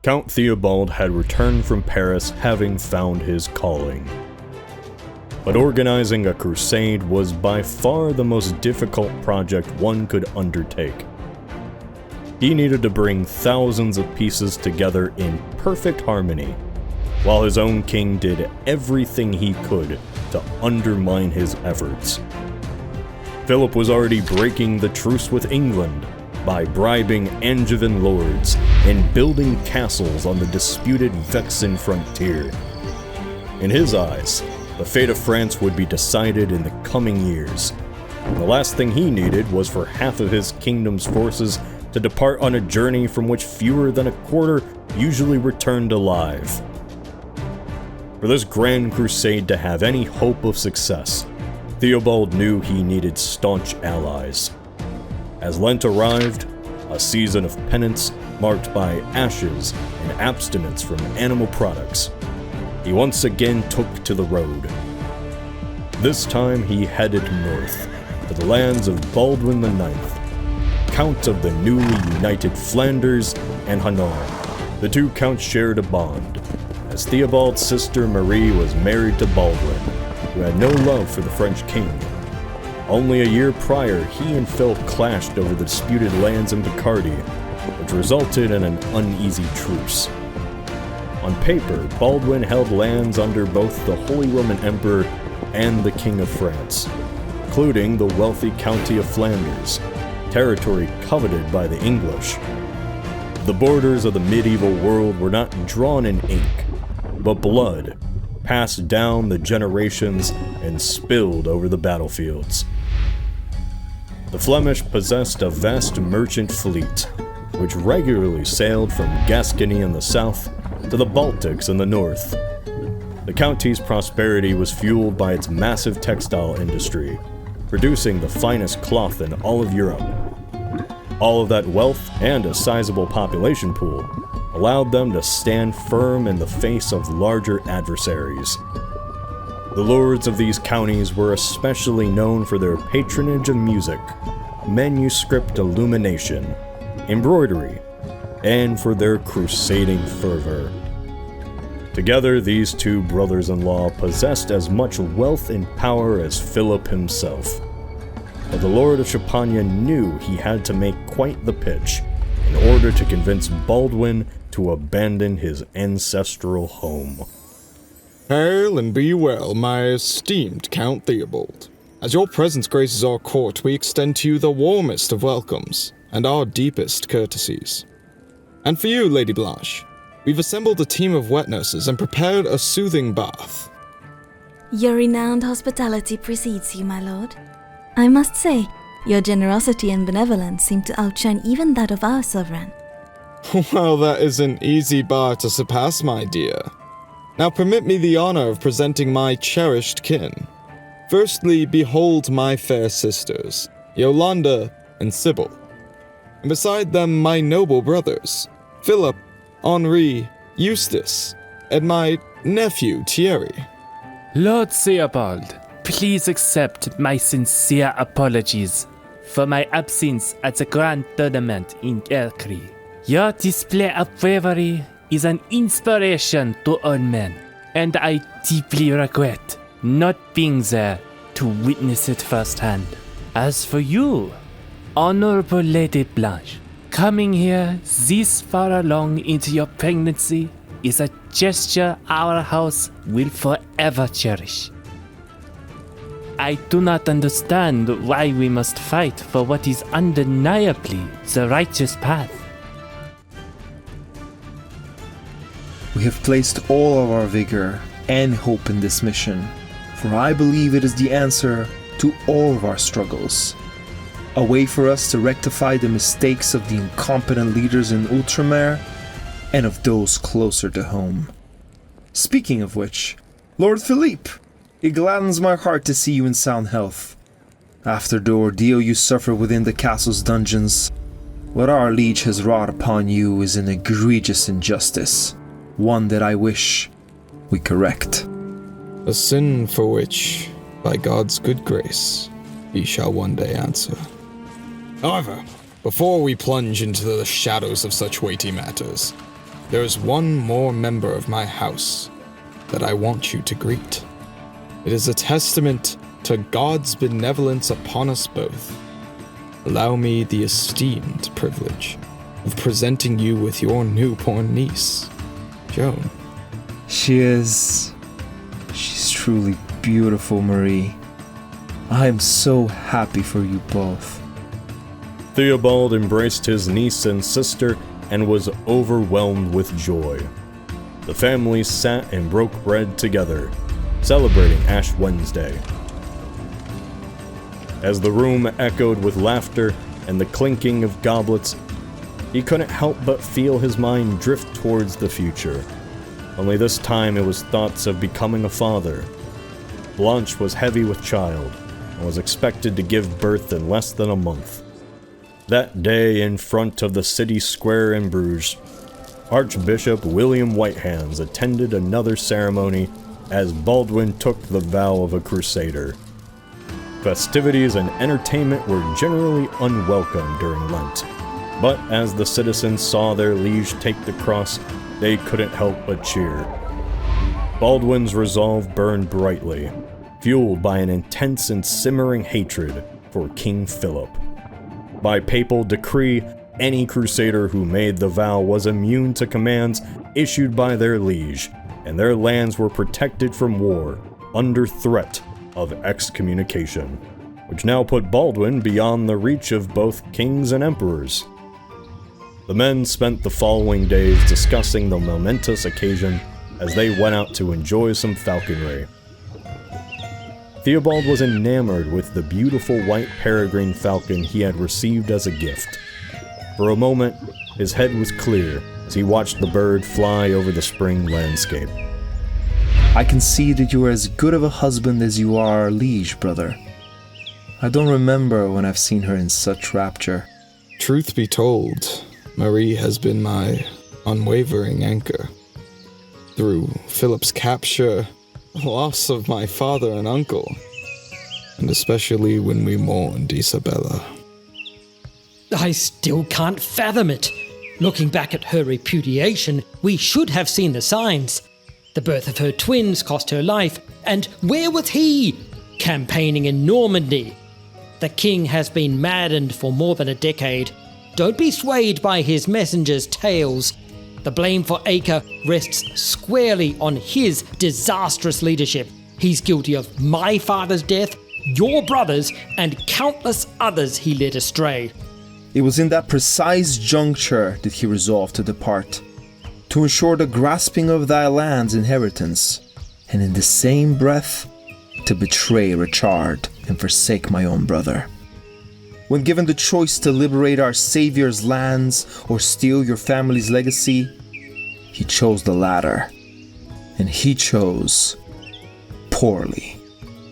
Count Theobald had returned from Paris having found his calling. But organizing a crusade was by far the most difficult project one could undertake. He needed to bring thousands of pieces together in perfect harmony, while his own king did everything he could to undermine his efforts. Philip was already breaking the truce with England by bribing Angevin lords and building castles on the disputed Vexin frontier. In his eyes, the fate of France would be decided in the coming years. The last thing he needed was for half of his kingdom's forces to depart on a journey from which fewer than a quarter usually returned alive. For this grand crusade to have any hope of success, Theobald knew he needed staunch allies. As Lent arrived, a season of penance marked by ashes and abstinence from animal products, he once again took to the road. This time he headed north, to the lands of Baldwin IX, Count of the newly united Flanders and Hainaut. The two counts shared a bond, as Theobald's sister Marie was married to Baldwin, who had no love for the French king. Only a year prior, he and Philip clashed over the disputed lands in Picardy, which resulted in an uneasy truce. On paper, Baldwin held lands under both the Holy Roman Emperor and the King of France, including the wealthy county of Flanders, territory coveted by the English. The borders of the medieval world were not drawn in ink, but blood, passed down the generations and spilled over the battlefields. The Flemish possessed a vast merchant fleet, which regularly sailed from Gascony in the south to the Baltics in the north. The county's prosperity was fueled by its massive textile industry, producing the finest cloth in all of Europe. All of that wealth and a sizable population pool allowed them to stand firm in the face of larger adversaries. The lords of these counties were especially known for their patronage of music, manuscript illumination, embroidery, and for their crusading fervor. Together, these two brothers-in-law possessed as much wealth and power as Philip himself. But the Lord of Champagne knew he had to make quite the pitch in order to convince Baldwin to abandon his ancestral home. Hail and be well, my esteemed Count Theobald. As your presence graces our court, we extend to you the warmest of welcomes and our deepest courtesies. And for you, Lady Blanche, we've assembled a team of wet nurses and prepared a soothing bath. Your renowned hospitality precedes you, my lord. I must say, your generosity and benevolence seem to outshine even that of our sovereign. Well, that is an easy bar to surpass, my dear. Now permit me the honor of presenting my cherished kin. Firstly, behold my fair sisters, Yolanda and Sybil. And beside them my noble brothers, Philip, Henri, Eustace, and my nephew Thierry. Lord Theobald, please accept my sincere apologies for my absence at the grand tournament in Ercry. Your display of bravery is an inspiration to all men, and I deeply regret not being there to witness it firsthand. As for you, Honorable Lady Blanche, coming here this far along into your pregnancy is a gesture our house will forever cherish. I do not understand why we must fight for what is undeniably the righteous path. We have placed all of our vigor and hope in this mission, for I believe it is the answer to all of our struggles. A way for us to rectify the mistakes of the incompetent leaders in Altremer and of those closer to home. Speaking of which, Lord Philippe, it gladdens my heart to see you in sound health. After the ordeal you suffered within the castle's dungeons, what our liege has wrought upon you is an egregious injustice, one that I wish we correct. A sin for which, by God's good grace, he shall one day answer. However, before we plunge into the shadows of such weighty matters, there is one more member of my house that I want you to greet. It is a testament to God's benevolence upon us both. Allow me the esteemed privilege of presenting you with your newborn niece, Joan. She's truly beautiful, Marie. I am so happy for you both. Theobald embraced his niece and sister and was overwhelmed with joy. The families sat and broke bread together, celebrating Ash Wednesday. As the room echoed with laughter and the clinking of goblets, he couldn't help but feel his mind drift towards the future. Only this time it was thoughts of becoming a father. Blanche was heavy with child and was expected to give birth in less than a month. That day, in front of the city square in Bruges, Archbishop William Whitehands attended another ceremony as Baldwin took the vow of a crusader. Festivities and entertainment were generally unwelcome during Lent, but as the citizens saw their liege take the cross, they couldn't help but cheer. Baldwin's resolve burned brightly, fueled by an intense and simmering hatred for King Philip. By papal decree, any crusader who made the vow was immune to commands issued by their liege, and their lands were protected from war under threat of excommunication, which now put Baldwin beyond the reach of both kings and emperors. The men spent the following days discussing the momentous occasion as they went out to enjoy some falconry. Theobald was enamored with the beautiful white peregrine falcon he had received as a gift. For a moment, his head was clear as he watched the bird fly over the spring landscape. I can see that you are as good of a husband as you are liege, brother. I don't remember when I've seen her in such rapture. Truth be told, Marie has been my unwavering anchor. Through Philip's capture, the loss of my father and uncle, and especially when we mourned Isabella. I still can't fathom it. Looking back at her repudiation, we should have seen the signs. The birth of her twins cost her life, and where was he? Campaigning in Normandy. The king has been maddened for more than a decade. Don't be swayed by his messengers' tales. The blame for Acre rests squarely on his disastrous leadership. He's guilty of my father's death, your brother's, and countless others he led astray. It was in that precise juncture that he resolved to depart, to ensure the grasping of thy land's inheritance, and in the same breath, to betray Richard and forsake my own brother. When given the choice to liberate our Savior's lands or steal your family's legacy, he chose the latter, and he chose poorly.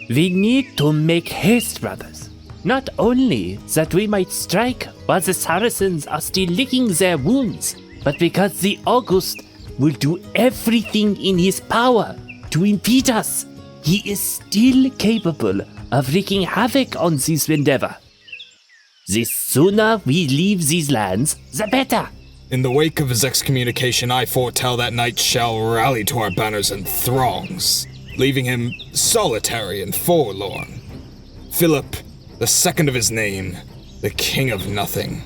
We need to make haste, brothers. Not only that we might strike while the Saracens are still licking their wounds, but because the August will do everything in his power to impede us. He is still capable of wreaking havoc on this endeavor. The sooner we leave these lands, the better. In the wake of his excommunication, I foretell that knights shall rally to our banners in throngs, leaving him solitary and forlorn. Philip, the second of his name, the king of nothing,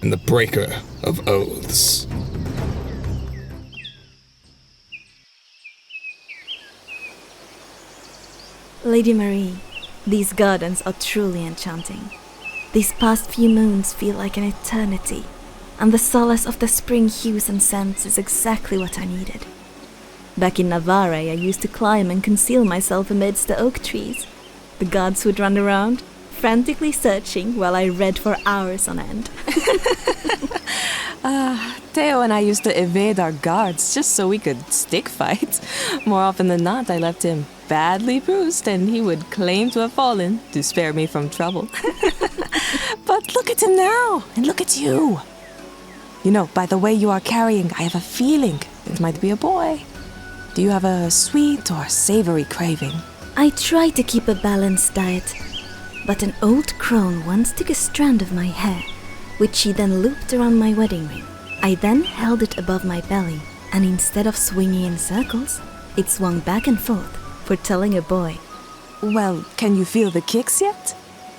and the breaker of oaths. Lady Marie, these gardens are truly enchanting. These past few moons feel like an eternity, and the solace of the spring hues and scents is exactly what I needed. Back in Navarre, I used to climb and conceal myself amidst the oak trees. The guards would run around, frantically searching while I read for hours on end. Theo and I used to evade our guards just so we could stick fight. More often than not, I left him badly bruised and he would claim to have fallen to spare me from trouble. But look at him now, and look at you. You know, by the way you are carrying, I have a feeling it might be a boy. Do you have a sweet or savory craving? I try to keep a balanced diet, but an old crone once took a strand of my hair, which she then looped around my wedding ring. I then held it above my belly And instead of swinging in circles, it swung back and forth, foretelling a boy. Well, can you feel the kicks yet?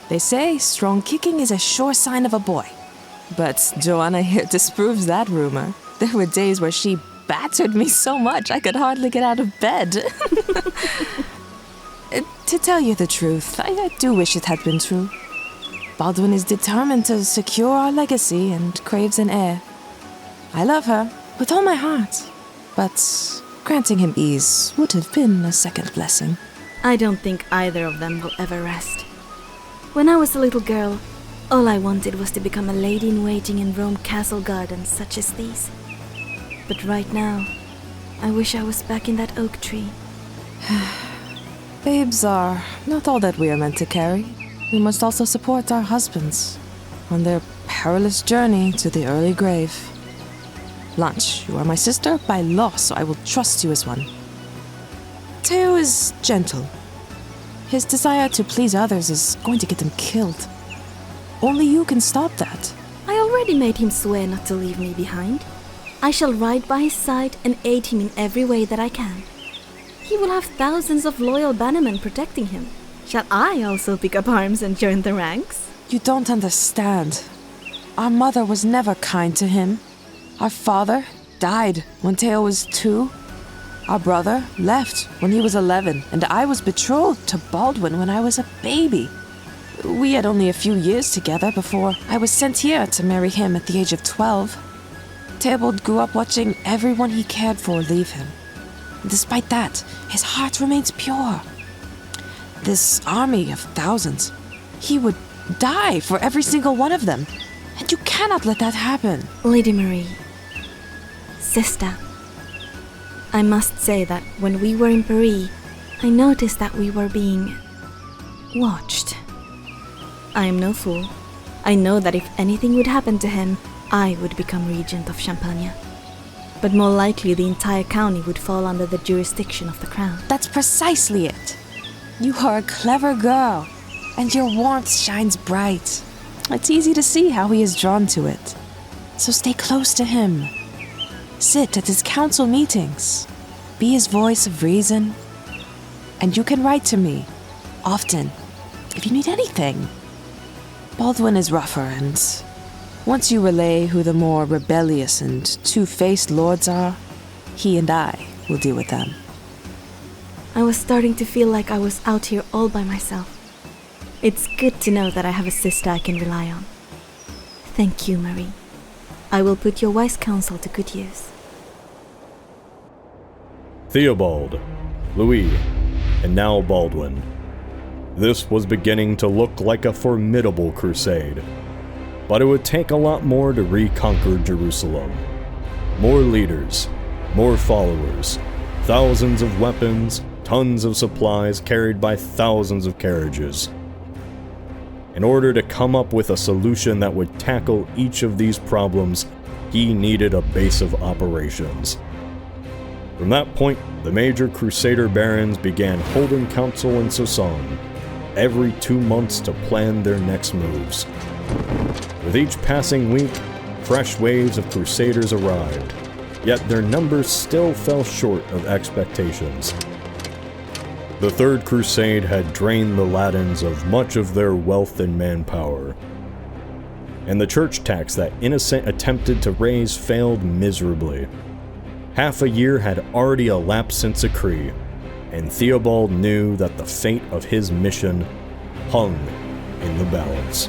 They say strong kicking is a sure sign of a boy. But Joanna here disproves that rumor. There were days where she battered me so much I could hardly get out of bed. To tell you the truth, I do wish it had been true. Baldwin is determined to secure our legacy and craves an heir. I love her with all my heart, but granting him ease would have been a second blessing. I don't think either of them will ever rest. When I was a little girl, all I wanted was to become a lady-in-waiting in Rome castle gardens such as these. But right now, I wish I was back in that oak tree. Babes are not all that we are meant to carry. We must also support our husbands on their perilous journey to the early grave. Blanche, you are my sister by law, so I will trust you as one. Theo is gentle. His desire to please others is going to get him killed. Only you can stop that. I already made him swear not to leave me behind. I shall ride by his side and aid him in every way that I can. He will have thousands of loyal bannermen protecting him. Shall I also pick up arms and join the ranks? You don't understand. Our mother was never kind to him. Our father died when Theo was 2. Our brother left when he was 11, and I was betrothed to Baldwin when I was a baby. We had only a few years together before I was sent here to marry him at the age of 12. Theobald grew up watching everyone he cared for leave him. Despite that, his heart remains pure. This army of thousands, he would die for every single one of them. And you cannot let that happen. Lady Marie, sister, I must say that when we were in Paris, I noticed that we were being watched. I am no fool. I know that if anything would happen to him, I would become regent of Champagne. But more likely the entire county would fall under the jurisdiction of the crown. That's precisely it. You are a clever girl, and your warmth shines bright. It's easy to see how he is drawn to it. So stay close to him. Sit at his council meetings. Be his voice of reason. And you can write to me, often, if you need anything. Baldwin is rougher, and once you relay who the more rebellious and two-faced lords are, he and I will deal with them. I was starting to feel like I was out here all by myself. It's good to know that I have a sister I can rely on. Thank you, Marie. I will put your wise counsel to good use. Theobald, Louis, and now Baldwin. This was beginning to look like a formidable crusade. But it would take a lot more to reconquer Jerusalem. More leaders, more followers, thousands of weapons, tons of supplies carried by thousands of carriages. In order to come up with a solution that would tackle each of these problems, he needed a base of operations. From that point, the major Crusader barons began holding council in Soissons every 2 months to plan their next moves. With each passing week, fresh waves of Crusaders arrived, yet their numbers still fell short of expectations. The Third Crusade had drained the Latins of much of their wealth and manpower, and the church tax that Innocent attempted to raise failed miserably. Half a year had already elapsed since Acre, and Theobald knew that the fate of his mission hung in the balance.